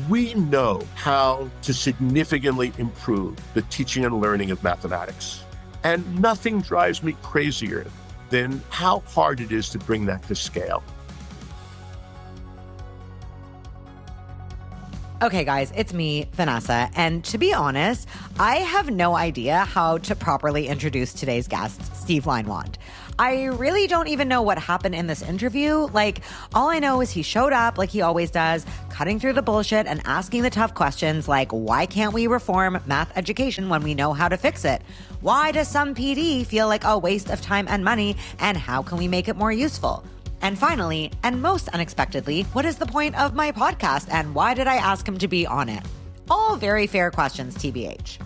We know how to significantly improve the teaching and learning of mathematics. And nothing drives me crazier than how hard it is to bring that to scale. Okay, guys, it's me, Vanessa. And to be honest, I have no idea how to properly introduce today's guest, Steve Leinwand. I really don't even know what happened in this interview. Like, all I know is he showed up like he always does, cutting through the bullshit and asking the tough questions like, why can't we reform math education when we know how to fix it? Why does some PD feel like a waste of time and money? And how can we make it more useful? And finally, and most unexpectedly, what is the point of my podcast and why did I ask him to be on it? All very fair questions, TBH.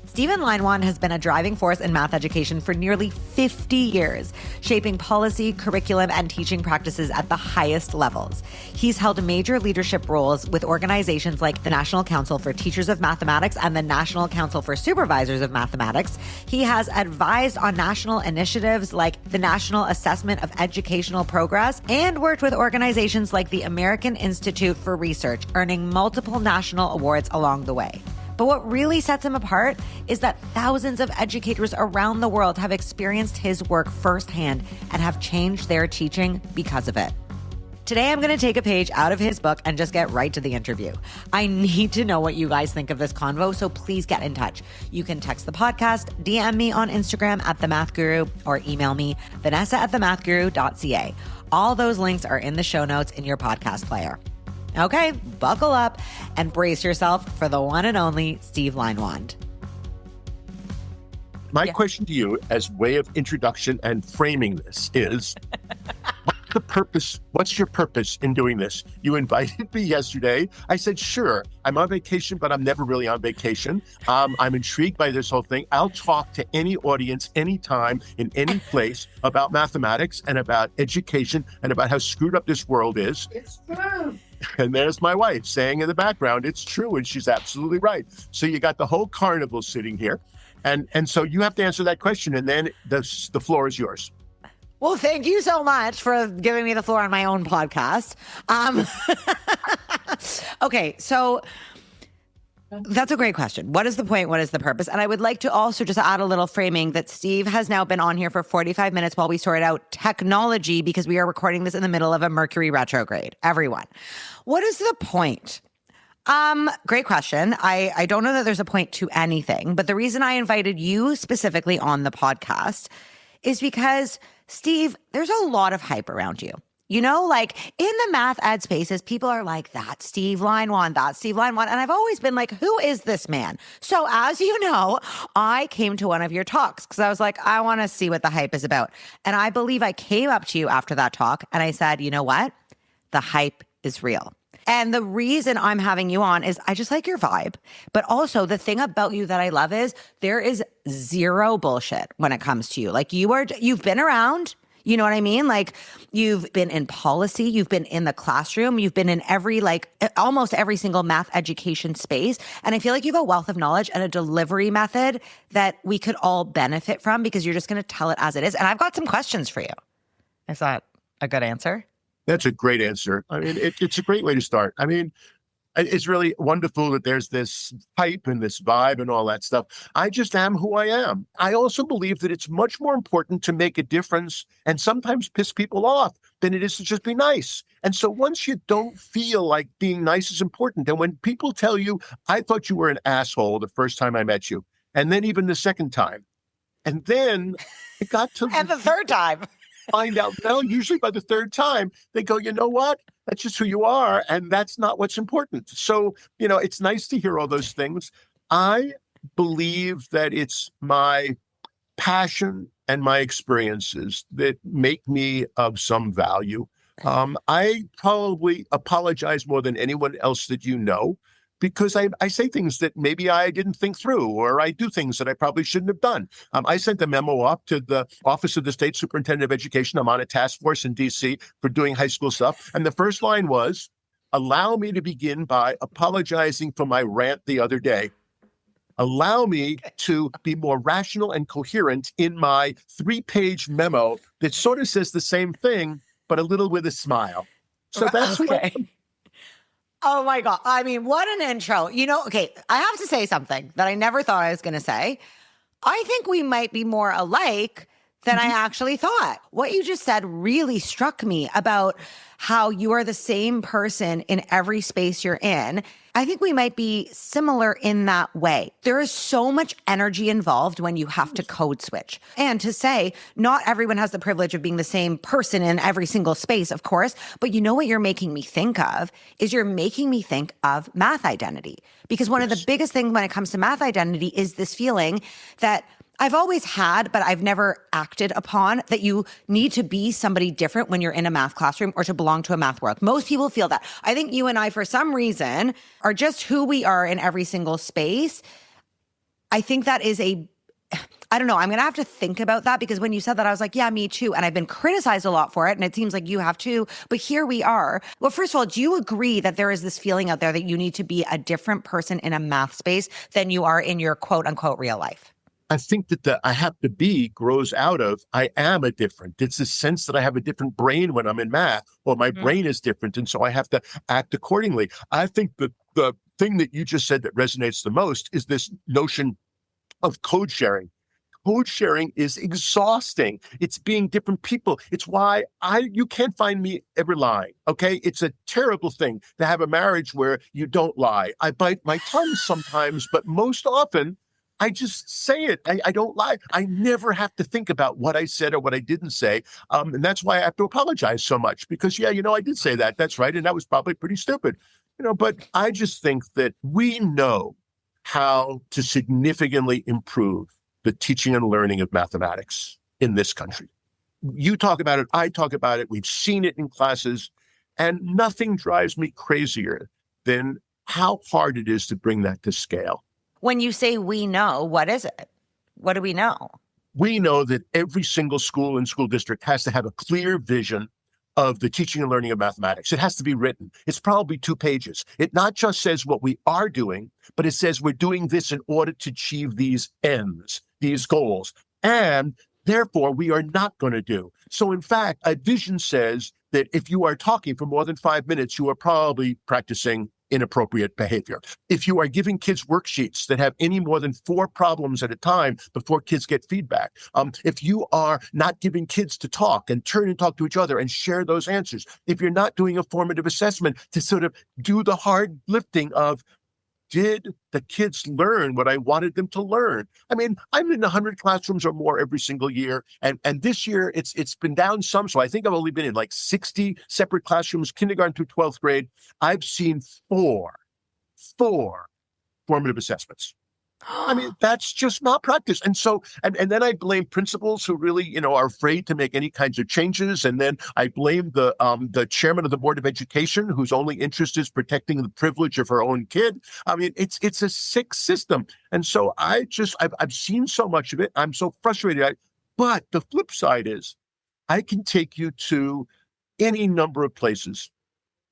Stephen Leinwand has been a driving force in math education for nearly 50 years, shaping policy, curriculum, and teaching practices at the highest levels. He's held major leadership roles with organizations like the National Council for Teachers of Mathematics and the National Council for Supervisors of Mathematics. He has advised on national initiatives like the National Assessment of Educational Progress and worked with organizations like the American Institute for Research, earning multiple national awards along the way. But what really sets him apart is that thousands of educators around the world have experienced his work firsthand and have changed their teaching because of it. Today, I'm going to take a page out of his book and just get right to the interview. I need to know what you guys think of this convo, so please get in touch. You can text the podcast, DM me on Instagram at The Math Guru, or email me, vanessa@themathguru.ca. All those links are in the show notes in your podcast player. Okay, buckle up and brace yourself for the one and only Steve Leinwand. My question to you, as way of introduction and framing this, is what's the purpose? What's your purpose in doing this? You invited me yesterday. I said, sure, I'm on vacation, but I'm never really on vacation. I'm intrigued by this whole thing. I'll talk to any audience, anytime, in any place about mathematics and about education and about how screwed up this world is. It's true. And there's my wife saying in the background, it's true. And she's absolutely right. So you got the whole carnival sitting here. And so you have to answer that question. And then the floor is yours. Well, thank you so much for giving me the floor on my own podcast. Okay, so that's a great question. What is the point? What is the purpose? And I would like to also just add a little framing that Steve has now been on here for 45 minutes while we sort out technology because we are recording this in the middle of a Mercury retrograde. Everyone, what is the point? Great question. I don't know that there's a point to anything, but the reason I invited you specifically on the podcast is because, Steve, there's a lot of hype around you. You know, like in the math ed spaces, people are like, that's Steve Leinwand, that's Steve Leinwand. And I've always been like, who is this man? So as you know, I came to one of your talks because I was like, I want to see what the hype is about. And I believe I came up to you after that talk and I said, you know what? The hype is real. And the reason I'm having you on is I just like your vibe. But also the thing about you that I love is there is zero bullshit when it comes to you. Like you've been around. You know what I mean? Like you've been in policy, you've been in the classroom, you've been in almost every single math education space. And I feel like you have a wealth of knowledge and a delivery method that we could all benefit from because you're just going to tell it as it is. And I've got some questions for you. Is that a good answer? That's a great answer. I mean, it's a great way to start. I mean, it's really wonderful that there's this hype and this vibe and all that stuff. I just am who I am. I also believe that it's much more important to make a difference and sometimes piss people off than it is to just be nice. And so once you don't feel like being nice is important, and when people tell you, I thought you were an asshole the first time I met you, and then even the second time, and then it got to and the third time. Find out, well, usually by the third time, they go, you know what? That's just who you are. And that's not what's important. So, you know, it's nice to hear all those things. I believe that it's my passion and my experiences that make me of some value. I probably apologize more than anyone else that you know, because I say things that maybe I didn't think through, or I do things that I probably shouldn't have done. I sent a memo off to the Office of the State Superintendent of Education. I'm on a task force in D.C. for doing high school stuff. And the first line was, allow me to begin by apologizing for my rant the other day. Allow me to be more rational and coherent in my 3-page memo that sort of says the same thing, but a little with a smile. So that's okay. Oh my God. I mean, what an intro. Okay, I have to say something that I never thought I was going to say. I think we might be more alike than I actually thought. What you just said really struck me about how you are the same person in every space you're in. I think we might be similar in that way. There is so much energy involved when you have to code switch. And to say, not everyone has the privilege of being the same person in every single space, of course. But you know what you're making me think of is you're making me think of math identity. Because one of the biggest things when it comes to math identity is this feeling that I've always had, but I've never acted upon, that you need to be somebody different when you're in a math classroom or to belong to a math world. Most people feel that. I think you and I, for some reason, are just who we are in every single space. I think that is I don't know. I'm going to have to think about that because when you said that, I was like, yeah, me too. And I've been criticized a lot for it. And it seems like you have too. But here we are. Well, first of all, do you agree that there is this feeling out there that you need to be a different person in a math space than you are in your quote unquote real life? I think that the I have to be grows out of I am a different. It's a sense that I have a different brain when I'm in math, or my brain is different. And so I have to act accordingly. I think that the thing that you just said that resonates the most is this notion of code sharing. Code sharing is exhausting. It's being different people. It's why you can't find me ever lying. Okay. It's a terrible thing to have a marriage where you don't lie. I bite my tongue sometimes, but most often I just say it. I don't lie. I never have to think about what I said or what I didn't say. And that's why I have to apologize so much because, yeah, I did say that. That's right. And that was probably pretty stupid, but I just think that we know how to significantly improve the teaching and learning of mathematics in this country. You talk about it. I talk about it. We've seen it in classes, and nothing drives me crazier than how hard it is to bring that to scale. When you say we know, what is it? What do we know? We know that every single school and school district has to have a clear vision of the teaching and learning of mathematics. It has to be written. It's probably 2 pages. It not just says what we are doing, but it says we're doing this in order to achieve these ends, these goals. And therefore, we are not going to do. So in fact, a vision says that if you are talking for more than 5 minutes, you are probably practicing inappropriate behavior. If you are giving kids worksheets that have any more than 4 problems at a time before kids get feedback, if you are not giving kids to talk and turn and talk to each other and share those answers, if you're not doing a formative assessment to sort of do the hard lifting of, did the kids learn what I wanted them to learn? I mean, I'm in 100 classrooms or more every single year. And this year it's been down some. So I think I've only been in like 60 separate classrooms, kindergarten through 12th grade. I've seen four formative assessments. I mean, that's just not practice. And so, and then I blame principals who really, are afraid to make any kinds of changes. And then I blame the chairman of the Board of Education, whose only interest is protecting the privilege of her own kid. I mean, it's a sick system. And so I've seen so much of it. I'm so frustrated. But the flip side is I can take you to any number of places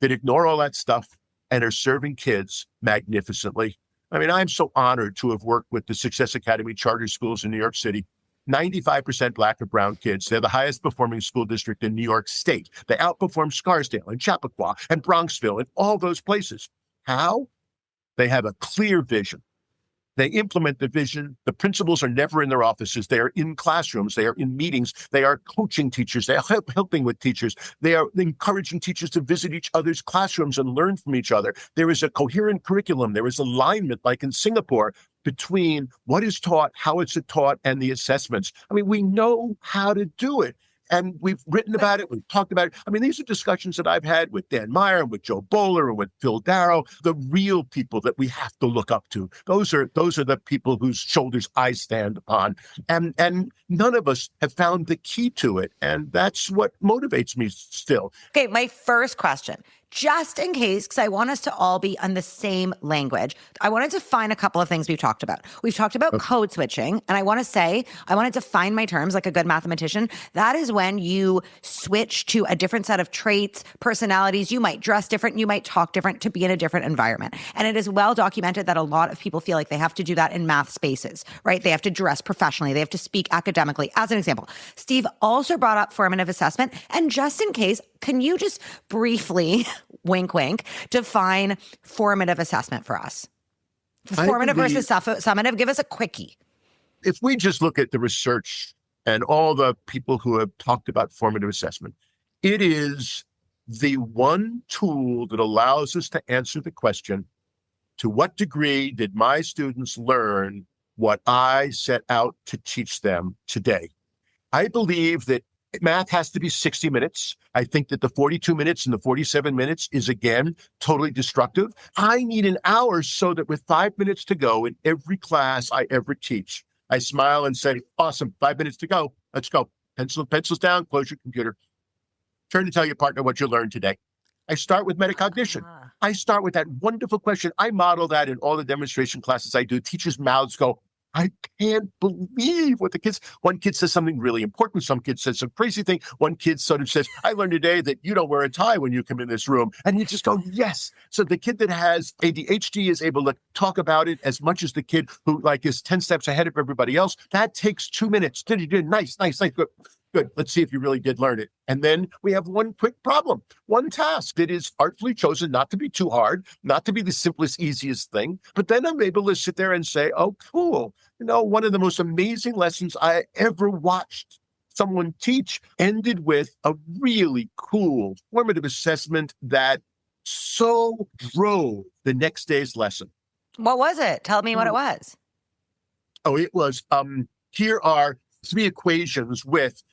that ignore all that stuff and are serving kids magnificently. I mean, I'm so honored to have worked with the Success Academy charter schools in New York City. 95% Black or brown kids. They're the highest performing school district in New York State. They outperform Scarsdale and Chappaqua and Bronxville and all those places. How? They have a clear vision. They implement the vision. The principals are never in their offices. They are in classrooms. They are in meetings. They are coaching teachers. They are helping with teachers. They are encouraging teachers to visit each other's classrooms and learn from each other. There is a coherent curriculum. There is alignment, like in Singapore, between what is taught, how it's taught, and the assessments. I mean, we know how to do it. And we've written about it. We've talked about it. I mean, these are discussions that I've had with Dan Meyer and with Joe Bowler and with Phil Darrow, the real people that we have to look up to. Those are the people whose shoulders I stand upon. And none of us have found the key to it. And that's what motivates me still. Okay, my first question, just in case, because I want us to all be on the same language, I wanted to define a couple of things we've talked about. We've talked about code switching, and I want to define my terms like a good mathematician. That is when you switch to a different set of traits, personalities. You might dress different, you might talk different to be in a different environment. And it is well documented that a lot of people feel like they have to do that in math spaces, right? They have to dress professionally. They have to speak academically. As an example, Steve also brought up formative assessment. And just in case, can you just briefly wink, wink, define formative assessment for us. I Formative believe- versus summative. Give us a quickie. If we just look at the research and all the people who have talked about formative assessment, it is the one tool that allows us to answer the question, to what degree did my students learn what I set out to teach them today? I believe that math has to be 60 minutes. I think that the 42 minutes and the 47 minutes is, again, totally destructive. I need an hour so that with 5 minutes to go in every class I ever teach, I smile and say, awesome, 5 minutes to go. Let's go. Pencils down, close your computer. Turn to tell your partner what you learned today. I start with metacognition. I start with that wonderful question. I model that in all the demonstration classes I do. Teachers' mouths go, I can't believe what the kids, one kid says something really important. Some kid says some crazy thing. One kid sort of says, I learned today that you don't wear a tie when you come in this room. And you just go, yes. So the kid that has ADHD is able to talk about it as much as the kid who is 10 steps ahead of everybody else. That takes 2 minutes. Nice. Good. Let's see if you really did learn it. And then we have one quick problem, one task that is artfully chosen not to be too hard, not to be the simplest, easiest thing. But then I'm able to sit there and say, oh, cool. One of the most amazing lessons I ever watched someone teach ended with a really cool formative assessment that so drove the next day's lesson. What was it? Tell me what it was. Oh, it was, here are 3 equations with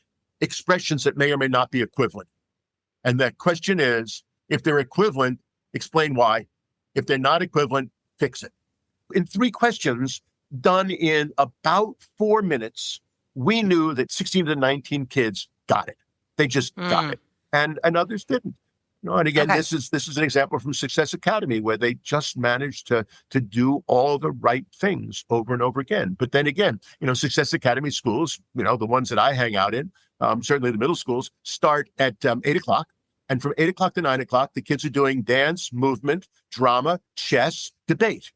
expressions that may or may not be equivalent. And that question is, if they're equivalent, explain why. If they're not equivalent, fix it. In 3 questions done in about 4 minutes, we knew that 16 to 19 kids got it. They just got it. And others didn't. And again, Okay. this is an example from Success Academy where they just managed to do all the right things over and over again. But then again, Success Academy schools, the ones that I hang out in, certainly the middle schools, start at 8 o'clock. And from 8 o'clock to 9 o'clock, the kids are doing dance, movement, drama, chess, debate.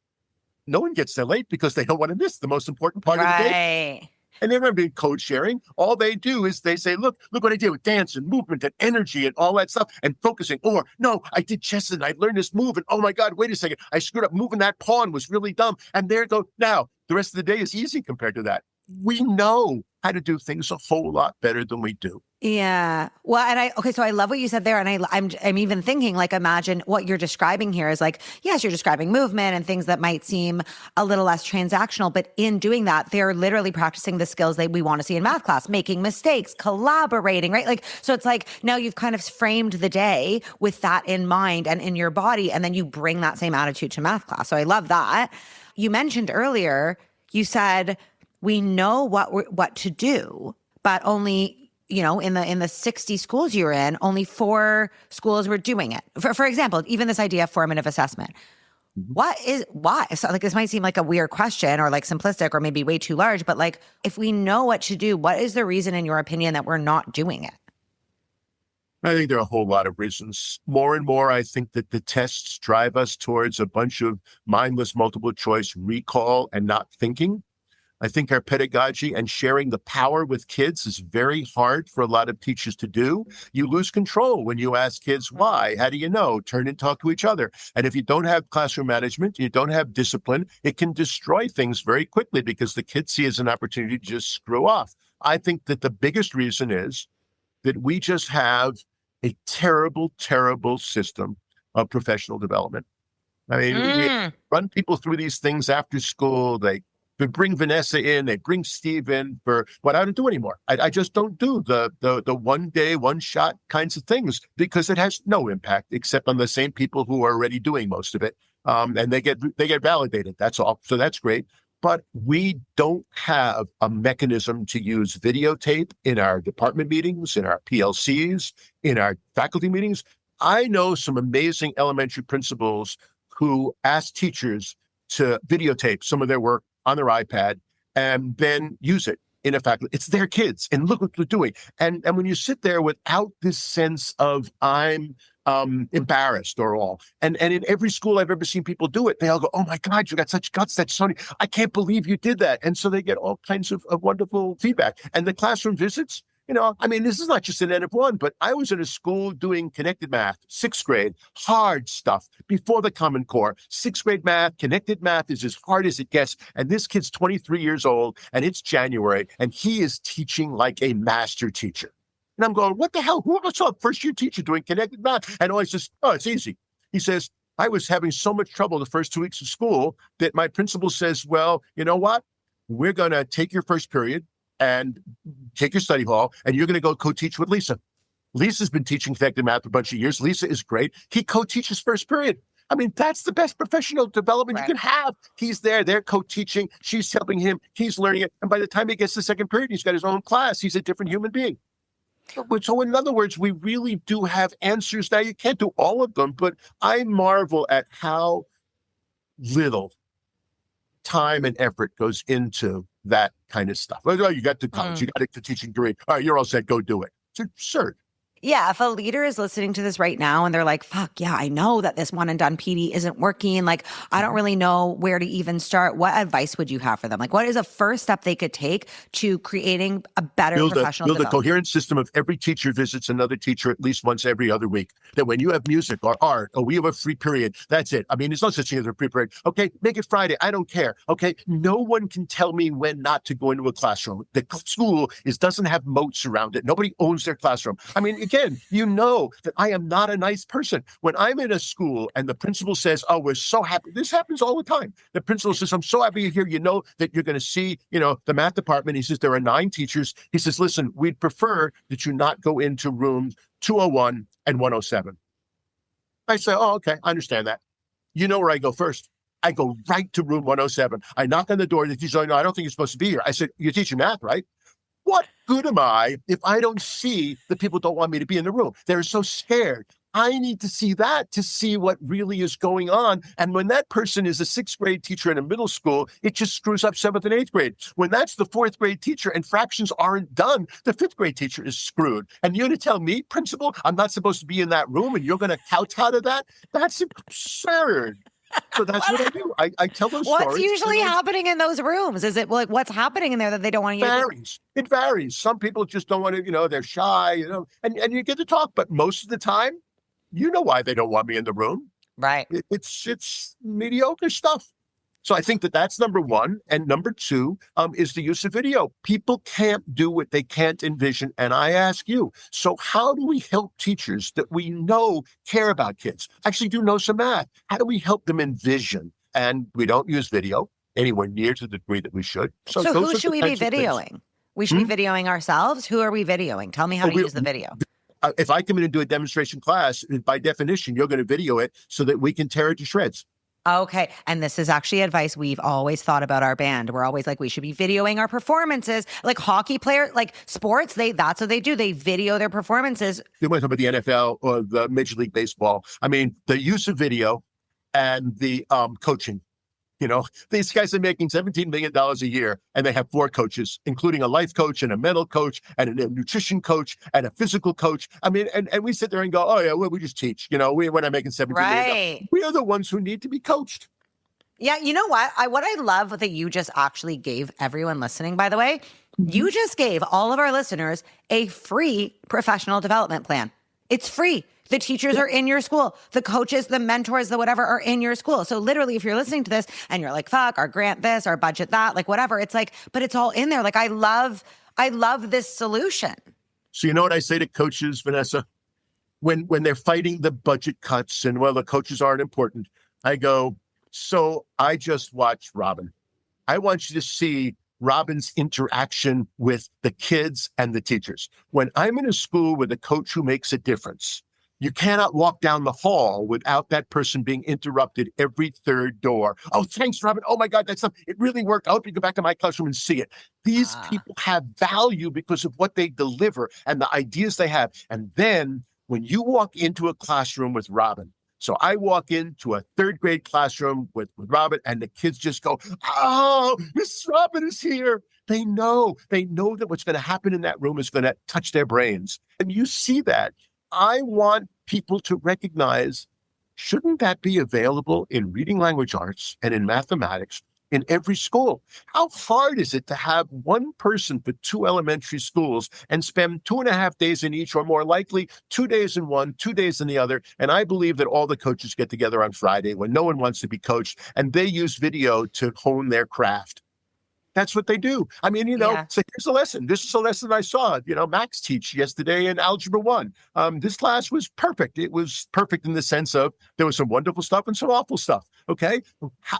No one gets there late because they don't want to miss the most important part of the day. Right. And they're going to be code sharing. All they do is they say, look what I did with dance and movement and energy and all that stuff and focusing. Or, no, I did chess and I learned this move. And oh my God, wait a second. I screwed up. Moving that pawn was really dumb. And there you go. Now, the rest of the day is easy compared to that. We know how to do things a whole lot better than we do. Yeah. Well, so I love what you said there. And I'm even thinking, imagine what you're describing here is yes, you're describing movement and things that might seem a little less transactional, but in doing that, they're literally practicing the skills that we want to see in math class, making mistakes, collaborating, right? So it's now you've kind of framed the day with that in mind and in your body, and then you bring that same attitude to math class. So I love that. You mentioned earlier, you said, we know what to do, but only, in the 60 schools you're in, only 4 schools were doing it. For example, even this idea of formative assessment. Why? So this might seem like a weird question or simplistic or maybe way too large, but if we know what to do, what is the reason in your opinion that we're not doing it? I think there are a whole lot of reasons. More and more, I think that the tests drive us towards a bunch of mindless multiple choice recall and not thinking. I think our pedagogy and sharing the power with kids is very hard for a lot of teachers to do. You lose control when you ask kids why. How do you know? Turn and talk to each other. And if you don't have classroom management, you don't have discipline, it can destroy things very quickly because the kids see it as an opportunity to just screw off. I think that the biggest reason is that we just have a terrible, terrible system of professional development. I mean, we run people through these things after school. They bring Vanessa in, they bring Steve in for what I don't do anymore. I just don't do the 1 day, 1 shot kinds of things because it has no impact except on the same people who are already doing most of it. And they get validated. That's all. So that's great. But we don't have a mechanism to use videotape in our department meetings, in our PLCs, in our faculty meetings. I know some amazing elementary principals who ask teachers to videotape some of their work on their iPad and then use it in a faculty. It's their kids and look what they're doing. And when you sit there without this sense of I'm embarrassed or all, and in every school I've ever seen people do it, they all go, oh my God, you got such guts. That's so, I can't believe you did that. And so they get all kinds of wonderful feedback. And the classroom visits, I mean, this is not just an N of one, but I was in a school doing connected math, sixth grade, hard stuff before the Common Core. Sixth grade math, connected math is as hard as it gets. And this kid's 23 years old and it's January and he is teaching like a master teacher. And I'm going, what the hell? Who ever saw a first year teacher doing connected math? And always says, oh, it's easy. He says, I was having so much trouble the first 2 weeks of school that my principal says, well, you know what? We're going to take your first period and take your study hall, and you're going to go co-teach with Lisa. Lisa's been teaching connected math for a bunch of years. Lisa is great. He co-teaches first period. I mean, that's the best professional development you can have. He's there. They're co-teaching. She's helping him. He's learning it. And by the time he gets to the second period, he's got his own class. He's a different human being. So in other words, we really do have answers. Now, you can't do all of them, but I marvel at how little time and effort goes into that kind of stuff. Oh, you got to college, you got a teaching degree. All right, you're all set, go do it. It's absurd. Yeah, if a leader is listening to this right now and they're like, fuck, yeah, I know that this one and done PD isn't working. Like, I don't really know where to even start. What advice would you have for them? Like, what is a first step they could take to creating a better professional Build a development? coherent system of every teacher visits another teacher at least once every other week. That when you have music or art or we have a free period, that's it. I mean, there's no such thing as a free period. Okay, make it Friday. I don't care. Okay, no one can tell me when not to go into a classroom. The school doesn't have moats around it. Nobody owns their classroom. I mean, again, you know that I am not a nice person. When I'm in a school and the principal says, oh, we're so happy. This happens all the time. The principal says, I'm so happy you're here. You know that you're going to see, the math department. He says, there are 9 teachers. He says, listen, we'd prefer that you not go into rooms 201 and 107. I say, oh, okay, I understand that. You know where I go first. I go right to room 107. I knock on the door. The teacher says, no, I don't think you're supposed to be here. I said, you're teaching math, right? What good am I if I don't see that people don't want me to be in the room? They're so scared. I need to see that to see what really is going on. And when that person is a 6th grade teacher in a middle school, it just screws up 7th and 8th grade. When that's the 4th grade teacher and fractions aren't done, the 5th grade teacher is screwed. And you're going to tell me, principal, I'm not supposed to be in that room and you're going to kowtow to that? That's absurd. So that's what I do. I tell those stories. What's usually happening in those rooms? Is it like what's happening in there that they don't want you to do? It varies. Some people just don't want to, they're shy, and you get to talk. But most of the time, you know why they don't want me in the room. Right. It's mediocre stuff. So I think that's number one. And number two is the use of video. People can't do what they can't envision. And I ask you, so how do we help teachers that we know care about kids, actually do know some math? How do we help them envision? And we don't use video anywhere near to the degree that we should. So who should we be videoing? We should be videoing ourselves? Who are we videoing? Tell me how to use the video. If I come in and do a demonstration class, by definition, you're going to video it so that we can tear it to shreds. Okay. And this is actually advice we've always thought about our band. We're always like, we should be videoing our performances. Like hockey players, like sports, that's what they do. They video their performances. You want to talk about the NFL or the Major League Baseball. I mean, the use of video and the coaching. These guys are making $17 million a year and they have 4 coaches, including a life coach and a mental coach and a nutrition coach and a physical coach. I mean, and we sit there and go, oh yeah, well, we just teach, we're not making $17 million. We are the ones who need to be coached. Yeah. You know what? What I love that you just actually gave everyone listening, by the way, you just gave all of our listeners a free professional development plan. It's free. The teachers are in your school. The coaches, the mentors, the whatever are in your school. So literally, if you're listening to this and you're like, fuck, our grant this, our budget that, like whatever, it's like, but it's all in there. Like, I love this solution. So you know what I say to coaches, Vanessa? When they're fighting the budget cuts and, well, the coaches aren't important, I go, so I just watched Robin. I want you to see Robin's interaction with the kids and the teachers. When I'm in a school with a coach who makes a difference, you cannot walk down the hall without that person being interrupted every third door. Oh, thanks, Robin. Oh, my God, it really worked. I hope you go back to my classroom and see it. These people have value because of what they deliver and the ideas they have. And then when you walk into a classroom with Robin, so I walk into a 3rd grade classroom with Robin and the kids just go, oh, Mrs. Robin is here. They know that what's going to happen in that room is going to touch their brains. And you see that. I want people to recognize, shouldn't that be available in reading language arts and in mathematics in every school. How hard is it to have one person for 2 elementary schools and spend 2.5 days in each, or more likely 2 days in one, 2 days in the other? And I believe that all the coaches get together on Friday when no one wants to be coached, and they use video to hone their craft. That's what they do. I mean, Yeah. so here's a lesson. This is a lesson I saw, Max teach yesterday in Algebra 1. This class was perfect. It was perfect in the sense of there was some wonderful stuff and some awful stuff. Okay.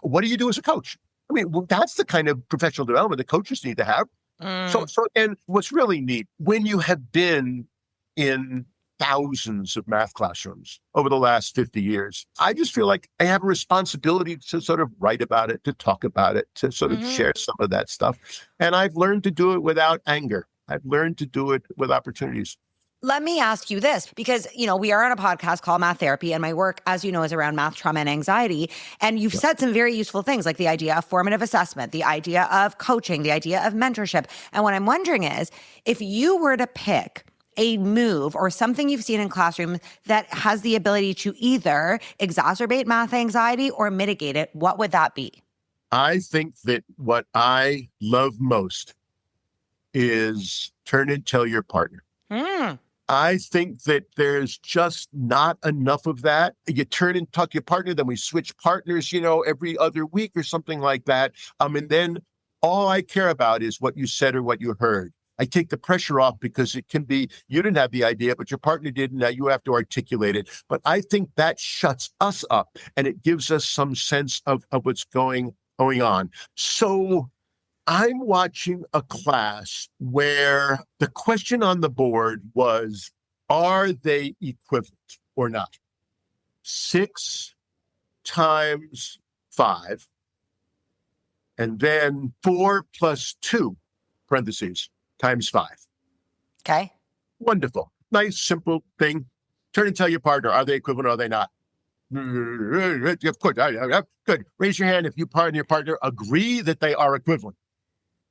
What do you do as a coach? I mean, well, that's the kind of professional development that coaches need to have. And what's really neat, when you have been in thousands of math classrooms over the last 50 years, I just feel like I have a responsibility to sort of write about it, to talk about it, to sort of share some of that stuff. And I've learned to do it without anger. I've learned to do it with opportunities. Let me ask you this, because, we are on a podcast called Math Therapy, and my work, as you know, is around math trauma and anxiety. And you've said some very useful things, like the idea of formative assessment, the idea of coaching, the idea of mentorship. And what I'm wondering is, if you were to pick a move or something you've seen in classroom that has the ability to either exacerbate math anxiety or mitigate it, what would that be? I think that what I love most is turn and tell your partner. I think that there's just not enough of that. You turn and talk to your partner, then we switch partners, every other week or something like that. And then all I care about is what you said or what you heard. I take the pressure off, because it can be, you didn't have the idea, but your partner did, and now you have to articulate it. But I think that shuts us up, and it gives us some sense of what's going on. So I'm watching a class where the question on the board was, are they equivalent or not? 6 times 5, and then 4 plus 2, parentheses, times 5. Okay. Wonderful. Nice, simple thing. Turn and tell your partner, are they equivalent or are they not? Of course. Good. Raise your hand if you and your partner agree that they are equivalent.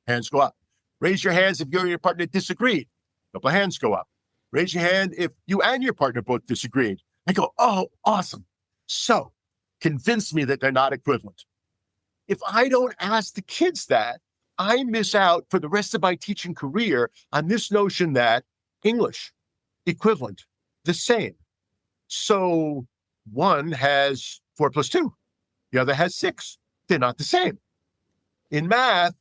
Hands go up. Raise your hands if you and your partner disagree. A couple of hands go up. Raise your hand if you and your partner both disagreed. I go, oh, awesome. So convince me that they're not equivalent. If I don't ask the kids that, I miss out for the rest of my teaching career on this notion that English, equivalent, the same. So one has 4 plus 2. The other has 6. They're not the same. In math,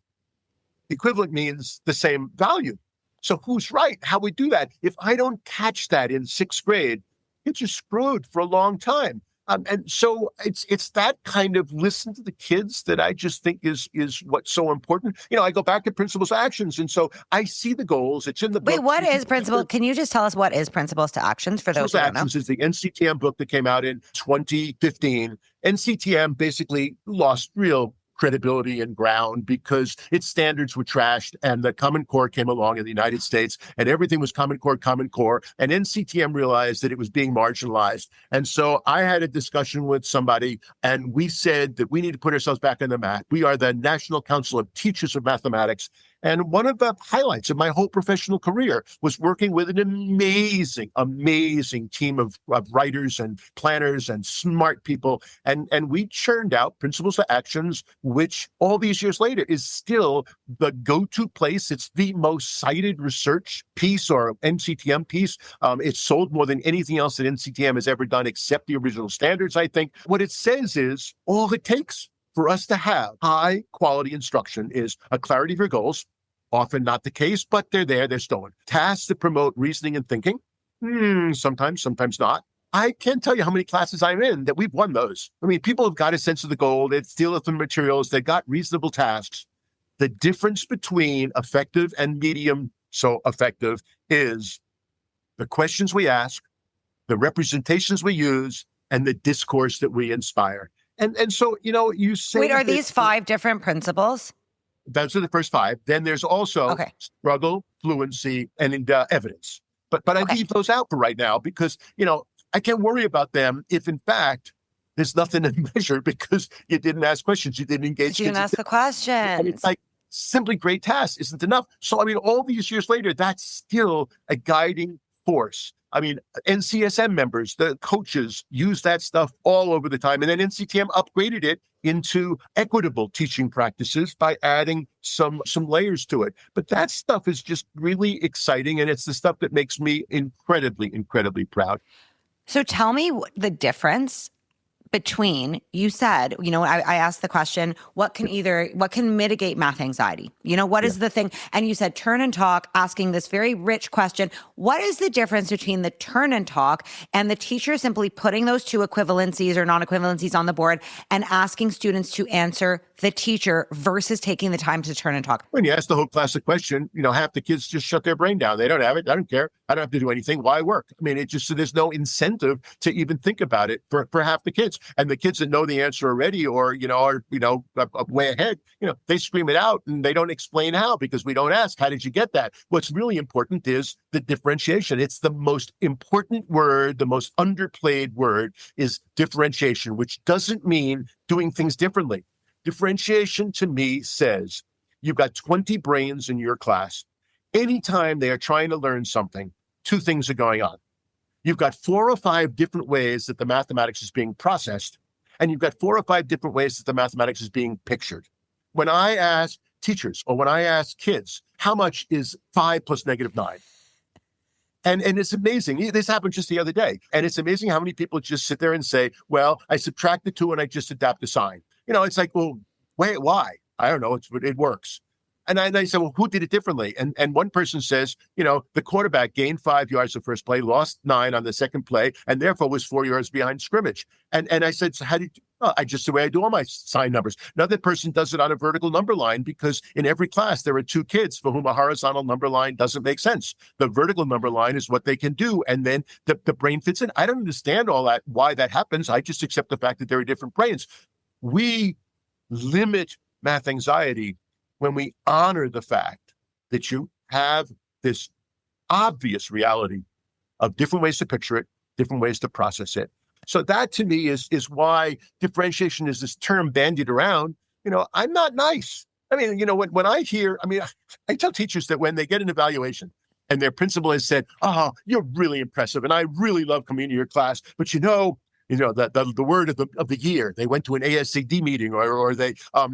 equivalent means the same value. So who's right? How we do that? If I don't catch that in 6th grade, kids are screwed for a long time. And so it's that kind of listen to the kids that I just think is what's so important. I go back to principles to actions. And so I see the goals. It's in the book. Wait, what is principle? Can you just tell us what is principles to actions for those who don't know? Principles to actions is the NCTM book that came out in 2015. NCTM basically lost real credibility and ground because its standards were trashed, and the Common Core came along in the United States, and everything was Common Core, and NCTM realized that it was being marginalized. And so I had a discussion with somebody, and we said that we need to put ourselves back on the map. We are the National Council of Teachers of Mathematics. And one of the highlights of my whole professional career was working with an amazing, amazing team of writers and planners and smart people. And we churned out Principles to Actions, which all these years later is still the go-to place. It's the most cited research piece or NCTM piece. It's sold more than anything else that NCTM has ever done, except the original standards, I think. What it says is all it takes for us to have high quality instruction is a clarity of your goals. Often not the case, but they're there, they're stolen. Tasks that promote reasoning and thinking. Sometimes not. I can't tell you how many classes I'm in that we've won those. I mean, people have got a sense of the goal. They steal with the materials. They've got reasonable tasks. The difference between effective and medium so effective is the questions we ask, the representations we use, and the discourse that we inspire. And so, you say... Wait, are these 5 different principles? Those are the first 5. Then there's also struggle, fluency, and evidence. But I leave those out for right now because, I can't worry about them if, in fact, there's nothing to measure because you didn't ask questions. You didn't engage. You didn't ask the questions. And it's like simply great tasks isn't enough. So, all these years later, that's still a guiding force. NCSM members, the coaches use that stuff all over the time. And then NCTM upgraded it into equitable teaching practices by adding some layers to it. But that stuff is just really exciting, and it's the stuff that makes me incredibly proud. So tell me the difference between, you said, I asked the question, what can mitigate math anxiety? What is the thing? And you said turn and talk, asking this very rich question. What is the difference between the turn and talk and the teacher simply putting those two equivalencies or non-equivalencies on the board and asking students to answer the teacher versus taking the time to turn and talk? When you ask the whole class a question, half the kids just shut their brain down. They don't have it. I don't care. I don't have to do anything. Why work? I mean, there's no incentive to even think about it for half the kids. And the kids that know the answer already or are way ahead, they scream it out and they don't explain how, because we don't ask, how did you get that? What's really important is the differentiation. It's the most important word, the most underplayed word is differentiation, which doesn't mean doing things differently. Differentiation to me says you've got 20 brains in your class. Anytime they are trying to learn something, two things are going on. You've got 4 or 5 different ways that the mathematics is being processed, and you've got 4 or 5 different ways that the mathematics is being pictured. When I ask teachers or when I ask kids, how much is 5 plus -9? And it's amazing. This happened just the other day. And it's amazing how many people just sit there and say, well, I subtract the 2 and I just adapt the sign. It's like, well, wait, why? I don't know. It works. And I said, well, who did it differently? And one person says, the quarterback gained 5 yards the first play, lost 9 on the second play, and therefore was 4 yards behind scrimmage. And I said, so how do you just the way I do all my sign numbers. Another person does it on a vertical number line because in every class there are 2 kids for whom a horizontal number line doesn't make sense. The vertical number line is what they can do, and then the brain fits in. I don't understand all that, why that happens. I just accept the fact that there are different brains. We limit math anxiety when we honor the fact that you have this obvious reality of different ways to picture it, different ways to process it. So that to me is why differentiation is this term bandied around. I'm not nice. I mean, when I hear, I tell teachers that when they get an evaluation and their principal has said, oh, you're really impressive and I really love coming to your class, but the word of the year, they went to an ASCD meeting or they got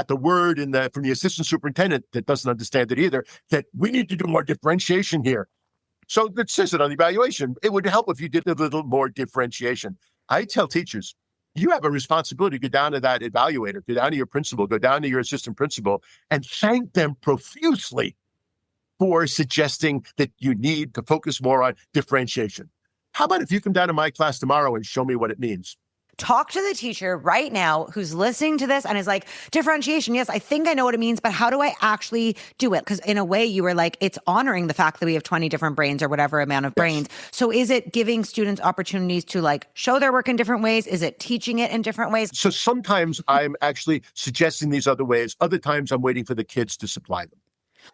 the word from the assistant superintendent that doesn't understand it either, that we need to do more differentiation here. So it says it on the evaluation. It would help if you did a little more differentiation. I tell teachers, you have a responsibility to go down to that evaluator, go down to your principal, go down to your assistant principal, and thank them profusely for suggesting that you need to focus more on differentiation. How about if you come down to my class tomorrow and show me what it means? Talk to the teacher right now who's listening to this and is like, differentiation, yes, I think I know what it means, but how do I actually do it? Because in a way you were like, it's honoring the fact that we have 20 different brains or whatever amount of brains. Yes. So is it giving students opportunities to show their work in different ways? Is it teaching it in different ways? So sometimes I'm actually suggesting these other ways. Other times I'm waiting for the kids to supply them.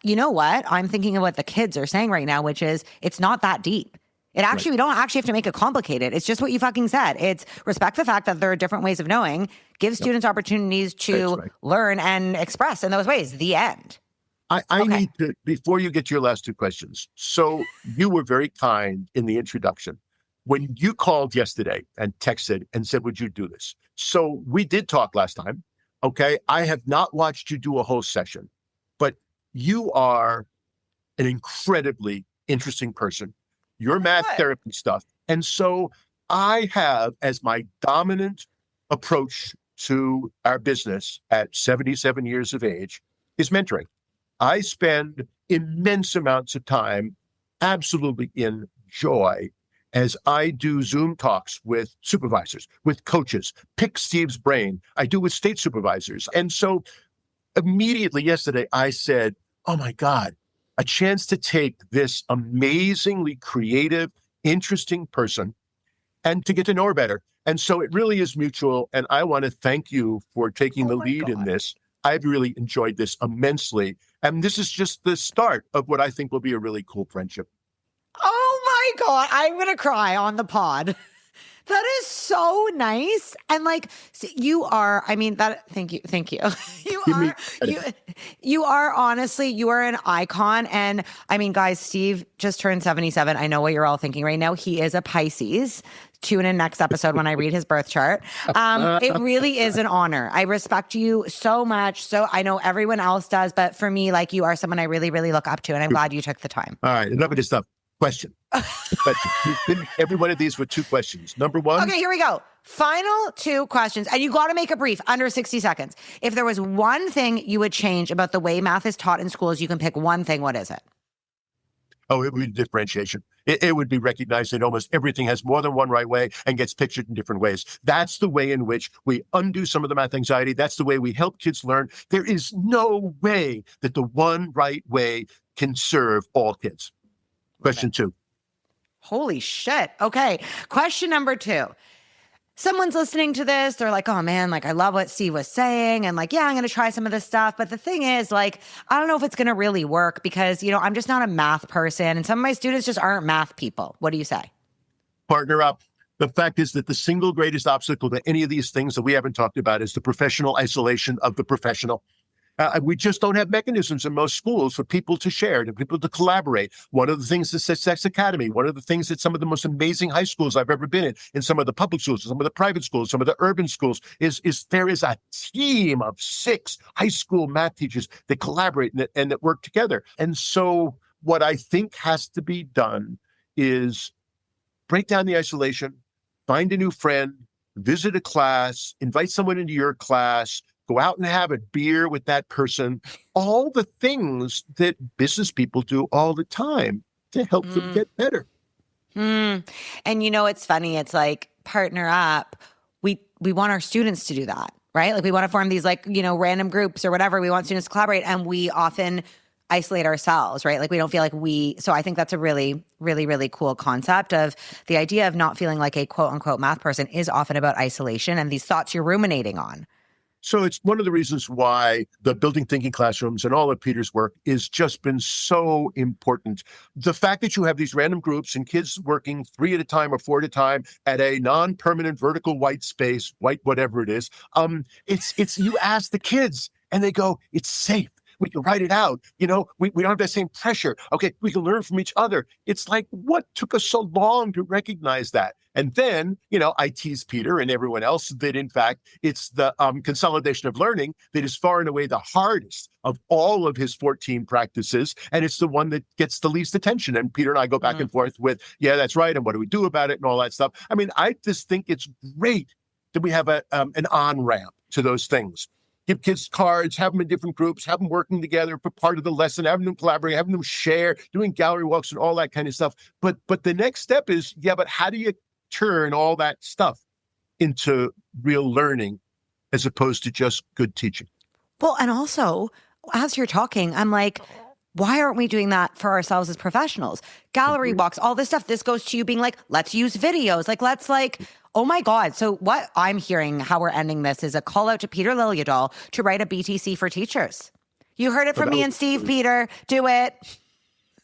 You know what? I'm thinking of what the kids are saying right now, which is it's not that deep. We don't actually have to make it complicated. It's just what you fucking said. It's respect the fact that there are different ways of knowing, give students opportunities to learn and express in those ways. The end. I need to, before you get to your last 2 questions. So you were very kind in the introduction. When you called yesterday and texted and said, would you do this? So we did talk last time. Okay. I have not watched you do a whole session, but you are an incredibly interesting person. Your math therapy stuff. And so I have as my dominant approach to our business at 77 years of age is mentoring. I spend immense amounts of time absolutely in joy as I do Zoom talks with supervisors, with coaches, pick Steve's brain. I do with state supervisors. And so immediately yesterday I said, oh my God, a chance to take this amazingly creative, interesting person and to get to know her better. And so it really is mutual. And I want to thank you for taking the lead in this. I've really enjoyed this immensely. And this is just the start of what I think will be a really cool friendship. Oh my God. I'm going to cry on the pod. That is so nice. And you are, thank you. You are honestly, you are an icon. And guys, Steve just turned 77. I know what you're all thinking right now. He is a Pisces. tune in next episode when I read his birth chart. It really is an honor. I respect you so much. So I know everyone else does, but for me, like, you are someone I really, really look up to, and I'm glad you took the time. All right, enough of this stuff. Question. Every one of these with 2 questions. Number 1. Okay, here we go. Final 2 questions. And you got to make it brief, under 60 seconds. If there was one thing you would change about the way math is taught in schools, you can pick one thing. What is it? Oh, it would be differentiation. It would be recognized that almost everything has more than one right way and gets pictured in different ways. That's the way in which we undo some of the math anxiety. That's the way we help kids learn. There is no way that the one right way can serve all kids. Question 2. Holy shit. Okay. Question number 2. Someone's listening to this. They're like, oh man, like, I love what Steve was saying. And like, yeah, I'm going to try some of this stuff. But the thing is, like, I don't know if it's going to really work because, you know, I'm just not a math person. And some of my students just aren't math people. What do you say? Partner up. The fact is that the single greatest obstacle to any of these things that we haven't talked about is the professional isolation of the professional. We just don't have mechanisms in most schools for people to share, to people to collaborate. One of the things that Success Academy, one of the things that some of the most amazing high schools I've ever been in some of the public schools, some of the private schools, some of the urban schools, is there is a team of 6 high school math teachers that collaborate and that work together. And so what I think has to be done is break down the isolation, find a new friend, visit a class, invite someone into your class, go out and have a beer with that person, all the things that business people do all the time to help them get better. And you know, it's funny. It's like, partner up. We want our students to do that, right? Like, we want to form these, like, you know, random groups or whatever. We want students to collaborate, and we often isolate ourselves, right? Like, we don't feel like so I think that's a really, really, really cool concept of the idea of not feeling like a quote unquote math person is often about isolation and these thoughts you're ruminating on. So it's one of the reasons why the building thinking classrooms and all of Peter's work is just been so important. The fact that you have these random groups and kids working 3 at a time or 4 at a time at a non-permanent vertical white space, white whatever it is, it's you ask the kids and they go, it's safe. We can write it out. You know, we don't have that same pressure. Okay, we can learn from each other. It's like, what took us so long to recognize that? And then, you know, I tease Peter and everyone else that, in fact, it's the consolidation of learning that is far and away the hardest of all of his 14 practices. And it's the one that gets the least attention. And Peter and I go back and forth with, yeah, that's right. And what do we do about it and all that stuff? I mean, I just think it's great that we have an on-ramp to those things. Give kids cards, have them in different groups, have them working together for part of the lesson, having them collaborate, having them share, doing gallery walks and all that kind of stuff. But the next step is, yeah, but how do you turn all that stuff into real learning as opposed to just good teaching? Well, and also, as you're talking, I'm like, why aren't we doing that for ourselves as professionals? Gallery walks, all this stuff. This goes to you being like, let's use videos. Like, let's like, oh my God. So what I'm hearing, how we're ending this, is a call out to Peter Liljedahl to write a BTC for teachers. You heard it from me and Steve, Peter. Do it.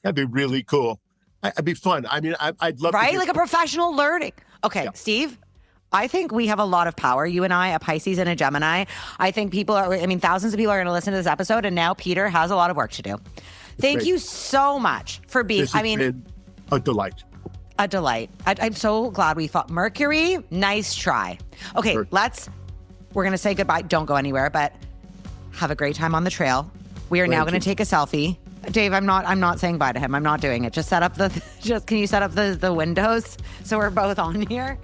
That'd be really cool. It'd be fun. I mean, I'd love to. Right? Like a professional learning. Okay, yeah. Steve, I think we have a lot of power. You and I, a Pisces and a Gemini. I think thousands of people are going to listen to this episode, and now Peter has a lot of work to do. Thank you so much for being, this has been a delight. A delight. I'm so glad we thought Mercury. Nice try. Okay, we're going to say goodbye. Don't go anywhere, but have a great time on the trail. We are now going to take a selfie. Dave, I'm not saying bye to him. I'm not doing it. Just can you set up the windows so we're both on here?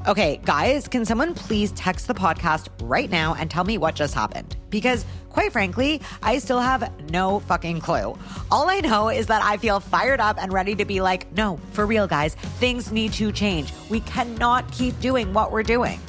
Okay, guys, can someone please text the podcast right now and tell me what just happened? Because quite frankly, I still have no fucking clue. All I know is that I feel fired up and ready to be like, no, for real, guys, things need to change. We cannot keep doing what we're doing.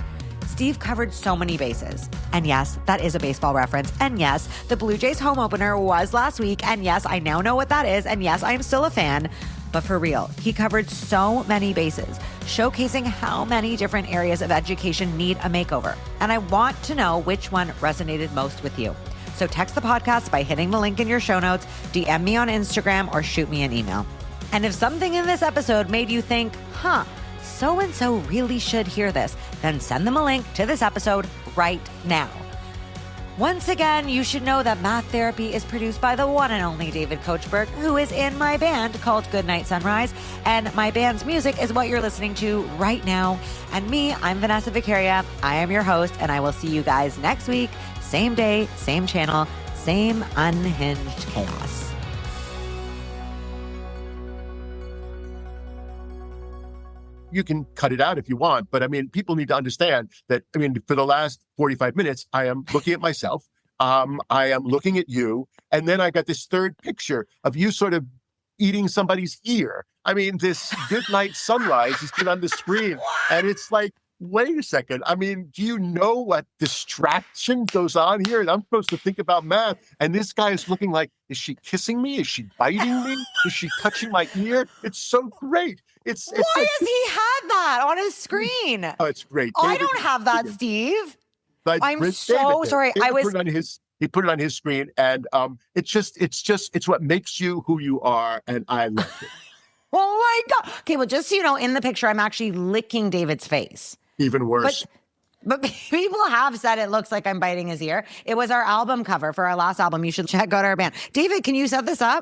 Steve covered so many bases. And yes, that is a baseball reference. And yes, the Blue Jays home opener was last week. And yes, I now know what that is. And yes, I am still a fan. But for real, he covered so many bases, showcasing how many different areas of education need a makeover. And I want to know which one resonated most with you. So text the podcast by hitting the link in your show notes, DM me on Instagram, or shoot me an email. And if something in this episode made you think, so-and-so really should hear this, then send them a link to this episode right now. Once again, you should know that Math Therapy is produced by the one and only David Kochberg, who is in my band called Goodnight Sunrise. And my band's music is what you're listening to right now. And me, I'm Vanessa Vicaria. I am your host, and I will see you guys next week. Same day, same channel, same unhinged chaos. You can cut it out if you want, but I mean, people need to understand that, I mean, for the last 45 minutes, I am looking at myself. I am looking at you. And then I got this third picture of you sort of eating somebody's ear. I mean, this Goodnight Sunrise has been on the screen. And it's like, wait a second. I mean, do you know what distraction goes on here? And I'm supposed to think about math. And this guy is looking like, is she kissing me? Is she biting me? Is she touching my ear? It's so great. Why does he have that on his screen? Oh, it's great. I don't have that, Steve. I'm so David sorry. He put it on his screen, and it's what makes you who you are, and I love it. Oh my God. Okay, well, just so you know, in the picture, I'm actually licking David's face. Even worse. But people have said it looks like I'm biting his ear. It was our album cover for our last album. You should check out our band. David, can you set this up?